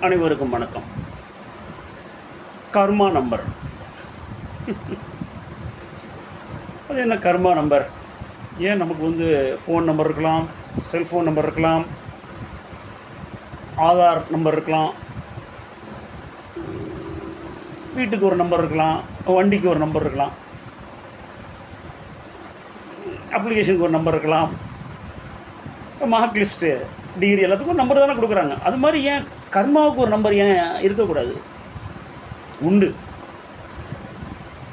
அனைவருக்கும் வணக்கம். கர்மா நம்பர். அது என்ன கர்மா நம்பர்? ஏன் நமக்கு ஃபோன் நம்பர் இருக்கலாம், செல்ஃபோன் நம்பர் இருக்கலாம், ஆதார் நம்பர் இருக்கலாம், வீட்டுக்கு ஒரு நம்பர் இருக்கலாம், வண்டிக்கு ஒரு நம்பர் இருக்கலாம், அப்ளிகேஷனுக்கு ஒரு நம்பர் இருக்கலாம், மார்க் லிஸ்ட்டு, டிகிரி எல்லாத்துக்கும் ஒரு நம்பர் தானே கொடுக்குறாங்க. அது மாதிரி ஏன் கர்மாவுக்கு ஒரு நம்பர் ஏன் இருக்கக்கூடாது? உண்டு.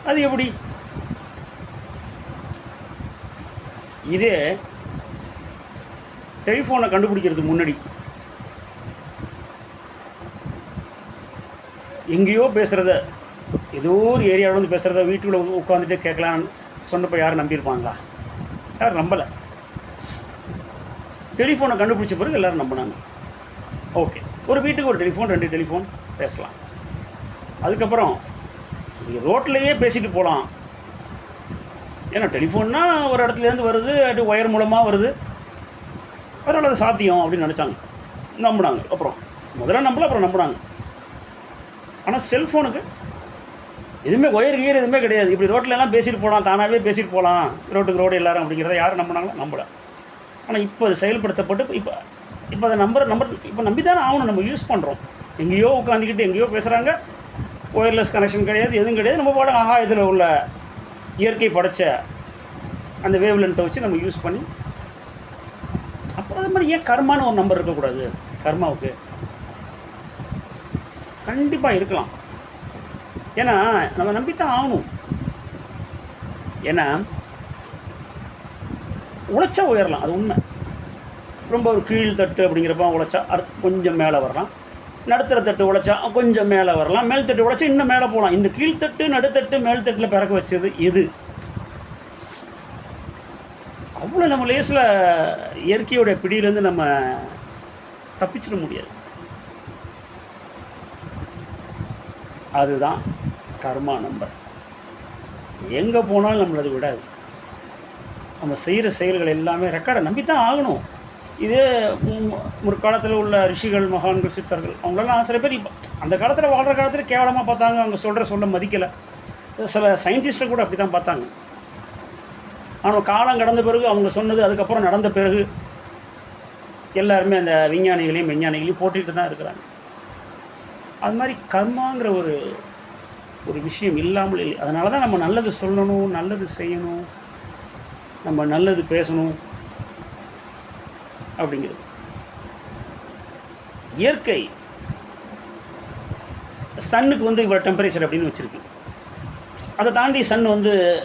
அது எப்படி? இதே டெலிஃபோனை கண்டுபிடிக்கிறதுக்கு முன்னாடி எங்கேயோ பேசுகிறத, ஏதோ ஒரு ஏரியாவில் வந்து பேசுகிறத வீட்டுக்குள்ளே உட்காந்துட்டு கேட்கலான்னு சொன்னப்போ யாரும் நம்பியிருப்பாங்களா? யாரும் நம்பலை. டெலிஃபோனை கண்டுபிடிச்ச பிறகு எல்லோரும் நம்பினாங்க. ஓகே, ஒரு வீட்டுக்கு ஒரு டெலிஃபோன், 2 டெலிஃபோன் பேசலாம். அதுக்கப்புறம் ரோட்லேயே பேசிட்டு போகலாம். ஏன்னா டெலிஃபோன்னா ஒரு இடத்துலேருந்து வருது, அது ஒயர் மூலமாக வருது, அதனால் அது சாத்தியம் அப்படின்னு நினச்சாங்க, நம்பினாங்க. அப்புறம் முதல்ல நம்பல, அப்புறம் நம்பினாங்க. ஆனால் செல்ஃபோனுக்கு எதுவுமே ஒயர் கீர் எதுவுமே கிடையாது. இப்படி ரோட்லலாம் பேசிட்டு போகலாம், தானாகவே பேசிட்டு போகலாம், ரோட்டுக்கு ரோடு எல்லோரும் அப்படிங்கிறத யாரும் நம்பினாங்களோ? நம்பலை. ஆனால் இப்போ அது செயல்படுத்தப்பட்டு இப்போ அதை நம்பர் இப்போ நம்பி தானே ஆகணும். நம்ம யூஸ் பண்ணுறோம். எங்கேயோ உட்காந்துக்கிட்டு எங்கேயோ பேசுகிறாங்க, ஒயர்லெஸ் கனெக்ஷன் கிடையாது, எதுவும் கிடையாது. நம்ம பாட ஆகாயத்தில் உள்ள இயற்கை படைச்ச அந்த வேவ் லென்த்தை வச்சு நம்ம யூஸ் பண்ணி, அப்புறம் அது மாதிரி ஏன் கர்மான்னு ஒரு நம்பர் இருக்கக்கூடாது? கர்மாவுக்கு கண்டிப்பாக இருக்கலாம். ஏன்னா நம்ம நம்பித்தான் ஆகணும். ஏன்னா உழைச்சா உயரலாம், அது உண்மை. ரொம்ப ஒரு கீழ் தட்டு அப்படிங்கிறப்ப உழைச்சா அடுத்து கொஞ்சம் மேலே வரலாம், நடுத்தர தட்டு உழைச்சா கொஞ்சம் மேலே வரலாம், மேல் தட்டு உழைச்சா இன்னும் மேலே போகலாம். இந்த கீழ்த்தட்டு, நடுத்தட்டு, மேல் தட்டில் பிறக்க வச்சது எது? அவ்வளோ நம்ம லேசில் இயற்கையோடைய பிடியிலேருந்து நம்ம தப்பிச்சிட முடியாது. அதுதான் கர்மா நம்பர். எங்கே போனாலும் நம்மளை அது விடாது. நம்ம செய்கிற செயல்கள் எல்லாமே ரெக்கார்டை நம்பித்தான் ஆகணும். இதே ஒரு காலத்தில் உள்ள ரிஷிகள், மகான்கள், சித்தர்கள், அவங்களெல்லாம் சில பேர் இப்போ அந்த காலத்தில் வாழ்கிற காலத்தில் கேவலமாக பார்த்தாங்க, அவங்க சொல்ல மதிக்கலை. சில சயின்டிஸ்ட்டை கூட அப்படி தான் பார்த்தாங்க. ஆனால் காலம் கடந்த பிறகு அவங்க சொன்னது அதுக்கப்புறம் நடந்த பிறகு எல்லாருமே அந்த விஞ்ஞானிகளையும் மெஞ்ஞானிகளையும் போட்டுக்கிட்டு தான் இருக்கிறாங்க. அது மாதிரி கர்மாங்கிற ஒரு விஷயம் இல்லாமல் இல்லை. அதனால தான் நம்ம நல்லது சொல்லணும், நல்லது செய்யணும், நம்ம நல்லது பேசணும் அப்படிங்கிறது. இயற்கை சன்னுக்கு இவ்வளோ டெம்பரேச்சர் அப்படின்னு வச்சுருக்கு. அதை தாண்டி சன்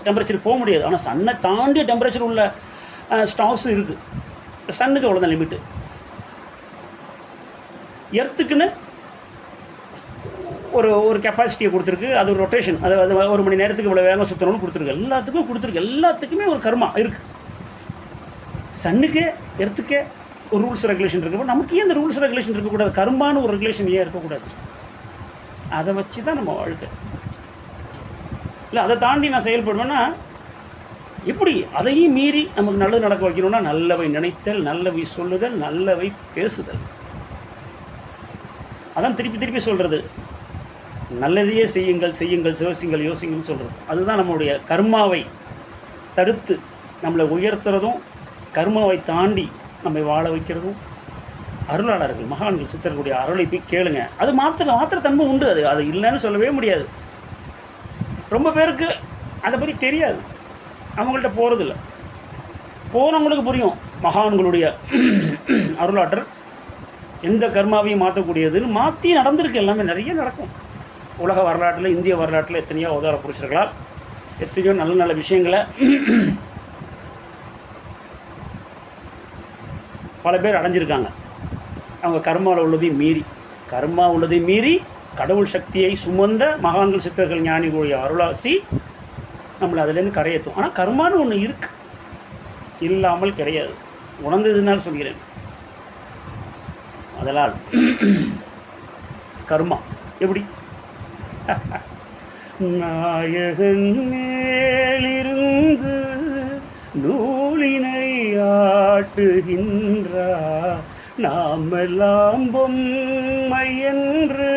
டெம்பரேச்சர் போக முடியாது. ஆனால் சன்னை தாண்டி டெம்பரேச்சர் உள்ள ஸ்டார்ஸும் இருக்குது. சன்னுக்கு அவ்வளோதான் லிமிட்டு. எர்த்துக்குன்னு ஒரு கெப்பாசிட்டியை கொடுத்துருக்கு. அது ஒரு ரொட்டேஷன், அது 1 மணி நேரத்துக்கு இவ்வளோ வேகம் சுற்றணும்னு கொடுத்துருக்கு. எல்லாத்துக்குமே ஒரு கர்மா இருக்குது. சன்னுக்கே எர்த்துக்கே ஒரு ரூல்ஸ் ரெகுலேஷன் இருக்குது. நமக்கு ஏன் அந்த ரூல்ஸ் ரெகுலேஷன் இருக்கக்கூடாது? கர்மான்னு ஒரு ரெகுலேஷன் ஏன் இருக்கக்கூடாது? அதை வச்சு தான் நம்ம வாழ்க்கை. இல்லை அதை தாண்டி நான் செயல்படுவேன்னா எப்படி? அதையும் மீறி நமக்கு நல்லது நடக்க வைக்கணும்னா நல்லவை நினைத்தல், நல்லவை சொல்லுதல், நல்லவை பேசுதல். அதான் திருப்பி சொல்கிறது. நல்லதையே செய்யுங்கள், சிவசிங்கள், யோசிங்கள்னு சொல்கிறது. அதுதான் நம்மளுடைய கர்மாவை தடுத்து நம்மளை உயர்த்துறதும், கர்மாவை தாண்டி நம்மை வாழ வைக்கிறதும். அருளாளர்கள், மகான்கள், சித்தர்களுடைய அருளை போய் கேளுங்க. அது மாத்திர தன்மை உண்டு. அது இல்லைன்னு சொல்லவே முடியாது. ரொம்ப பேருக்கு அதை பற்றி தெரியாது, அவங்கள்ட்ட போகிறதில்ல. போனவங்களுக்கு புரியும் மகான்களுடைய அருளாற்றல் எந்த கர்மாவையும் மாற்றக்கூடியதுன்னு. மாற்றி நடந்திருக்கு, எல்லாமே நிறைய நடக்கும். உலக வரலாற்றில், இந்திய வரலாற்றில் எத்தனையோ அவதார புருஷர்களால் எத்தனையோ நல்ல விஷயங்களை பல பேர் அடைஞ்சிருக்காங்க. அவங்க கர்மாவில் உள்ளதையும் மீறி கடவுள் சக்தியை சுமந்த மகான்கள், சித்தர்கள், ஞானிகளுடைய அருளாசி நம்மளை அதுலேருந்து கரையேற்றும். ஆனால் கர்மான்னு ஒன்று இருக்குது, இல்லாமல் கிடையாது. உணர்ந்ததுனால சொல்கிறேன். அதனால் கர்மா எப்படி? நாயகன் மேலிருந்து நூலினை ஆட்டுகின்றார் நாமெல்லாம் பொம்மை என்று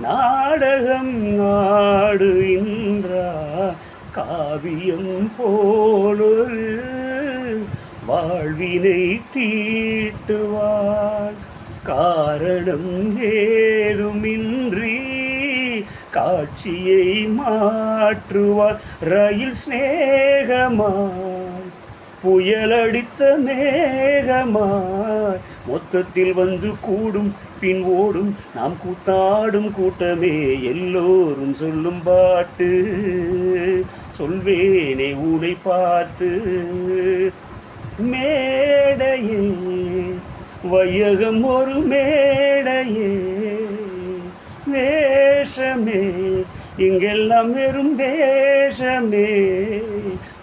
நாடகம் ஆடுகின்றார். காவியம் போலொரு வாழ்வினை தீட்டுவாள். காரணம் ஏதுமின்றி காட்சியை மாற்றுவார். ரயில் சிநேகமாய் புயலடித்த மேகமாய் மொத்தத்தில் வந்து கூடும் பின் ஓடும் நாம் கூத்தாடும் கூட்டமே. எல்லோரும் சொல்லும் பாட்டு சொல்வேனே உனை பார்த்து. மேடையே வையகம் ஒரு மேடையே, வேஷமே இங்கெல்லாம் வெறும் வேஷமே.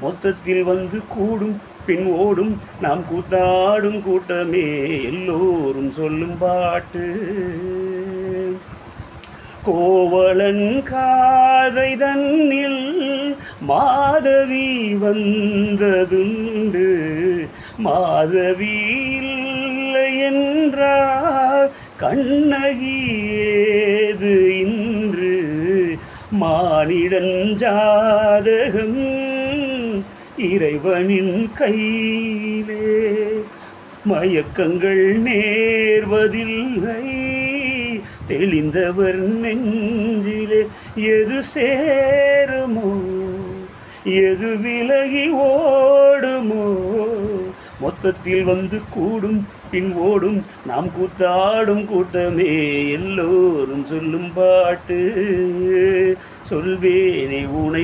மொத்தத்தில் வந்து கூடும் பின் ஓடும் நாம் கூத்தாடும் கூட்டமே. எல்லோரும் சொல்லும் பாட்டு. கோவலன் காதை தன்னில் மாதவி வந்ததுண்டு. மாதவி இல்லை என்றால் கண்ணகி ஏது இன்று. மானிடன் ஜாதகம் இறைவனின் கையிலே, மயக்கங்கள் நேர்வதில்லை தெளிந்தவர் நெஞ்சிலே. எது சேருமோ எது விலகி ஓடுமோ, மொத்தத்தில் வந்து கூடும் பின் ஓடும் நாம் கூத்தாடும் கூட்டமே. எல்லோரும் சொல்லும் பாட்டு சொல்வேனே உனை